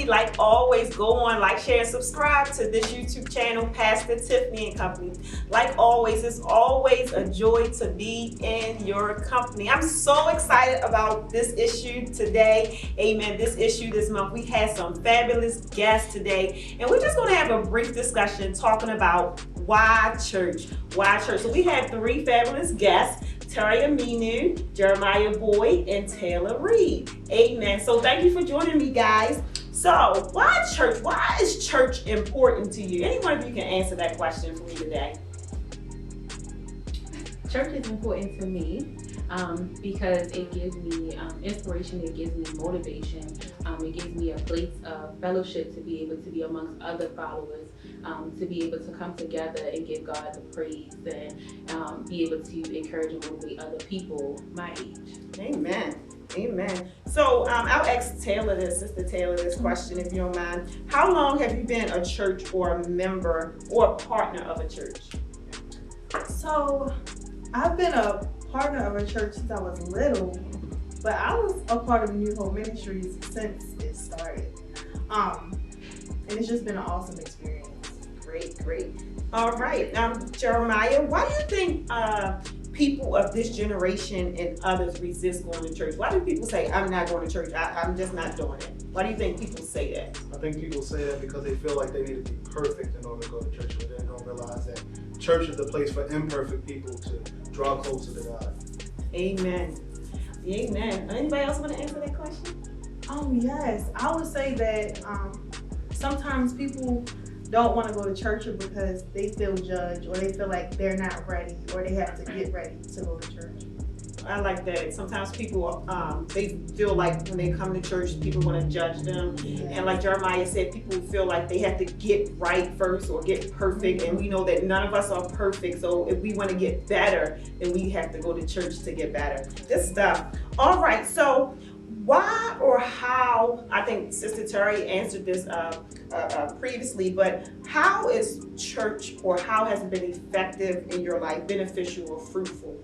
family, like always, go on, like, share, and subscribe to this YouTube channel, Pastor Tiffany and Company. Like always, it's always a joy to be in your company. I'm so excited about this issue today. Amen. This issue this month. We had some fabulous guests today, and we're just going to have a brief discussion talking about why church. Why church? So we have three fabulous guests: Terry Aminu, Jeremiah Boyd, and Taylor Reed. Amen. So thank you for joining me, guys. So why church? Why is church important to you? Any one of you can answer that question for me today. Church is important to me because it gives me inspiration, it gives me motivation, it gives me a place of fellowship to be able to be amongst other followers, to be able to come together and give God the praise and be able to encourage and motivate other people my age. Amen. Amen. So I'll ask Sister Taylor, this question, if you don't mind. How long have you been a church or a member or a partner of a church? So I've been a partner of a church since I was little, but I was a part of New Hope Ministries since it started. And it's just been an awesome experience. Great. All right. Jeremiah, why do you think people of this generation and others resist going to church? Why do people say, I'm not going to church, I'm just not doing it? Why do you think people say that? I think people say that because they feel like they need to be perfect in order to go to church, but they don't realize that church is the place for imperfect people to draw closer to God. Amen. Anybody else want to answer that question? Yes. I would say that sometimes people don't want to go to church because they feel judged, or they feel like they're not ready, or they have to get ready to go to church. I like that. Sometimes people, they feel like when they come to church, people want to judge them. And like Jeremiah said, people feel like they have to get right first or get perfect. And we know that none of us are perfect. So if we want to get better, then we have to go to church to get better. Good stuff. All right. So why or how, I think Sister Terry answered this previously, but how is church, or how has it been effective in your life, beneficial or fruitful?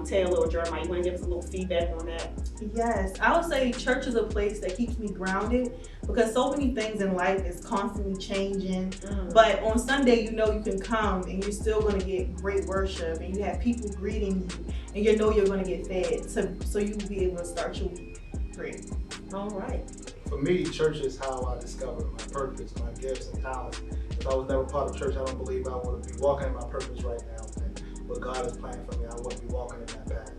Taylor or Jeremiah, you want to give us a little feedback on that? Yes, I would say church is a place that keeps me grounded, because so many things in life is constantly changing. But on Sunday, you know you can come and you're still going to get great worship, and you have people greeting you, and you know you're going to get fed, so you will be able to start your week great. All right. For me, church is how I discovered my purpose, my gifts and talents. If I was never part of church, I don't believe I would be walking in my purpose right now. And what God is planning for me, I wouldn't be walking in that path.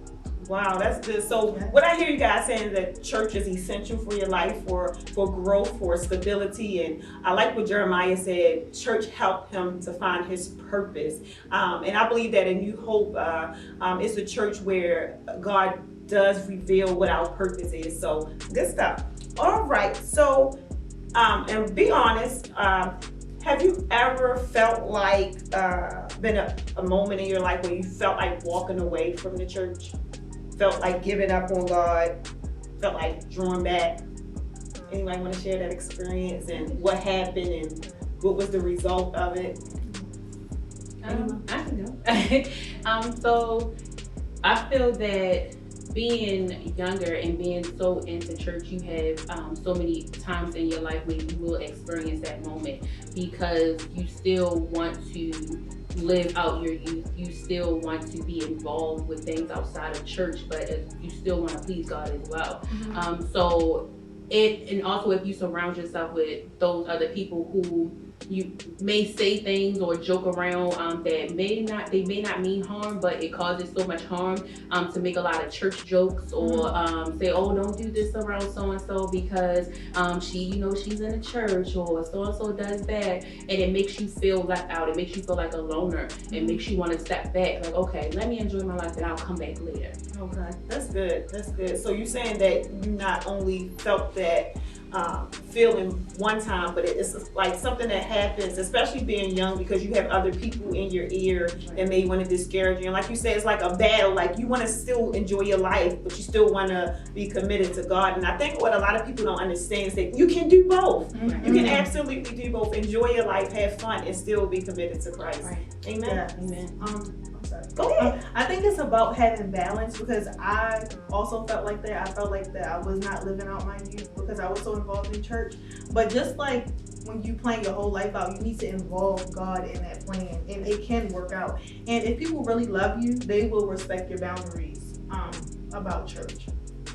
Wow, that's good. So what I hear you guys saying, that church is essential for your life, for growth, for stability. And I like what Jeremiah said, church helped him to find his purpose. And I believe that in New Hope, it's a church where God does reveal what our purpose is. So good stuff. All right. So, and be honest, have you ever felt like, been a moment in your life where you felt like walking away from the church? Felt like giving up on God? Felt like drawing back? Anybody want to share that experience and what happened and what was the result of it? I can go. So I feel that being younger and being so into church, you have so many times in your life where you will experience that moment, because you still want to live out your youth. You still want to be involved with things outside of church, but you still want to please God as well. And also if you surround yourself with those other people who you may say things or joke around that may not mean harm, but it causes so much harm, to make a lot of church jokes, or say, oh, don't do this around so-and-so because she's in a church, or so-and-so does that, and it makes you feel left out. It makes you feel like a loner. It makes you want to step back, like, okay, let me enjoy my life and I'll come back later. Okay, that's good. So you're saying that you not only felt that feeling one time, but it's like something that happens, especially being young, because you have other people in your ear that may want to discourage you. And like you said, it's like a battle. Like you want to still enjoy your life, but you still want to be committed to God. And I think what a lot of people don't understand is that you can do both. Mm-hmm. You can absolutely do both. Enjoy your life, have fun, and still be committed to Christ. Right. Amen. Yeah. Amen. sorry. Go ahead. I think it's about having balance because I also felt like that. I felt like that I was not living out my youth because I was so involved in church. But just like when you plan your whole life out, you need to involve God in that plan, and it can work out. And if people really love you, they will respect your boundaries about church.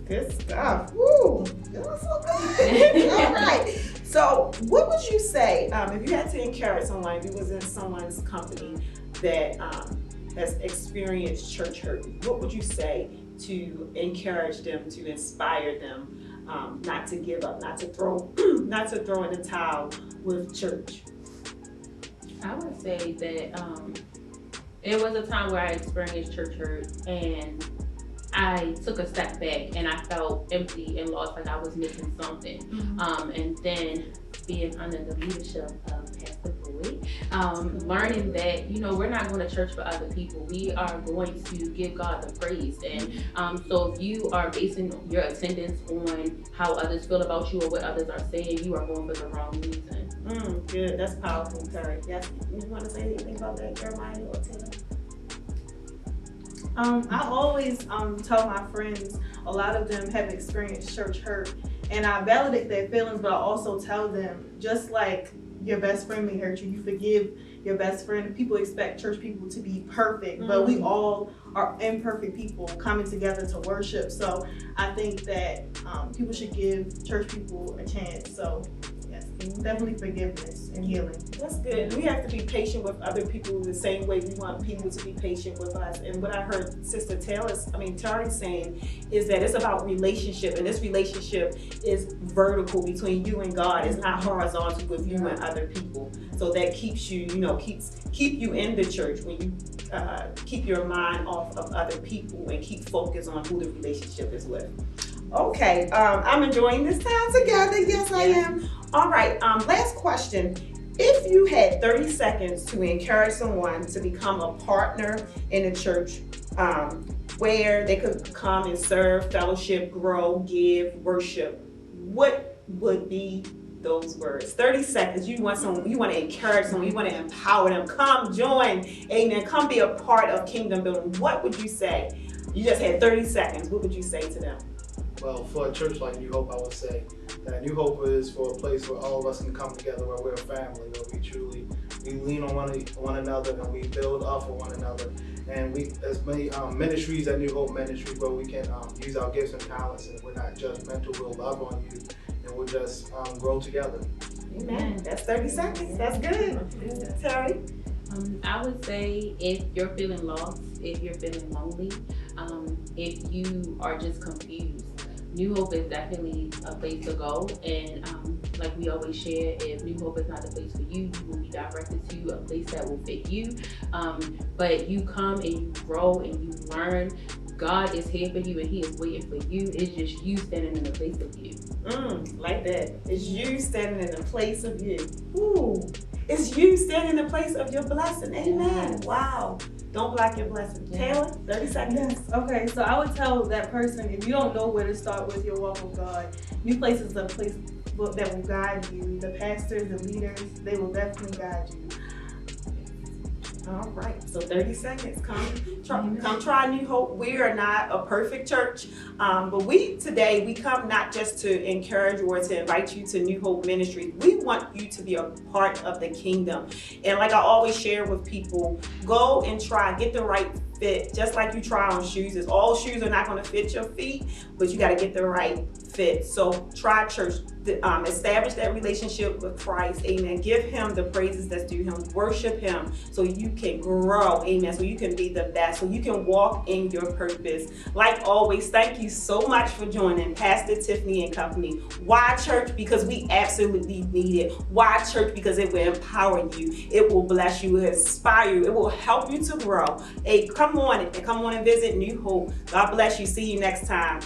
Good stuff. Woo, you're so good. All right. So, what would you say if you had to encourage someone, if you was in someone's company that has experienced church hurt? What would you say to encourage them, to inspire them, not to give up, not to throw, not to throw in the towel with church? I would say that it was a time where I experienced church hurt, and I took a step back and I felt empty and lost, like I was missing something. And then being under the leadership of Pastor Boyd, learning that, you know, we're not going to church for other people. We are going to give God the praise. And so if you are basing your attendance on how others feel about you or what others are saying, you are going for the wrong reason. Good. That's powerful, Terry. Yes. You want to say anything about that, Jeremiah or Taylor? I always tell my friends, a lot of them have experienced church hurt, and I validate their feelings, but I also tell them, just like your best friend may hurt you, you forgive your best friend. People expect church people to be perfect, but we all are imperfect people coming together to worship. So I think that people should give church people a chance. So yes, definitely forgiveness and healing. That's good. We have to be patient with other people the same way we want people to be patient with us. And what I heard Sister Terry saying is that it's about relationship, and this relationship is vertical between you and God. It's not horizontal with you and other people. So that keeps you, keep you in the church when you keep your mind off of other people and keep focused on who the relationship is with. Okay, I'm enjoying this time together. Yes, I am. All right, last question. If you had 30 seconds to encourage someone to become a partner in the church, where they could come and serve, fellowship, grow, give, worship, what would be those words? 30 seconds. You want to encourage someone, you want to empower them. Come join, amen. Come be a part of kingdom building. What would you say? You just had 30 seconds. What would you say to them? Well, for a church like New Hope, I would say that New Hope is for a place where all of us can come together, where we're a family, where we lean on one another and we build off of one another. And we, as many ministries at New Hope Ministry, where we can use our gifts and talents, and we're not judgmental, we'll love on you, and we'll just grow together. Amen. That's 30 seconds. That's good. Terry? I would say if you're feeling lost, if you're feeling lonely, if you are just confused, New Hope is definitely a place to go. And like we always share, if New Hope is not the place for you, you will be directed to a place that will fit you. But you come and you grow and you learn. God is here for you and He is waiting for you. It's just you standing in the place of you. Like that. It's you standing in the place of you. Ooh. It's you standing in the place of your blessing. Amen. Wow. Don't block your blessing. Taylor, 30 seconds. Yes. Okay, so I would tell that person, if you don't know where to start with your walk with God, New Place is a place that will guide you. The pastors, the leaders, they will definitely guide you. All right, so 30 seconds. Come try New Hope. We are not a perfect church, but today we come not just to encourage or to invite you to New Hope Ministry. We want you to be a part of the kingdom. And like I always share with people, go and try, get the right fit, just like you try on shoes. All shoes are not going to fit your feet, but you got to get the right fit. So try church. Establish that relationship with Christ, amen. Give Him the praises that's due Him. Worship Him so you can grow, amen. So you can be the best, so you can walk in your purpose. Like always, thank you so much for joining Pastor Tiffany and Company. Why church? Because we absolutely need it. Why church? Because it will empower you. It will bless you. It will inspire you. It will help you to grow. Hey, come on and visit New Hope. God bless you. See you next time.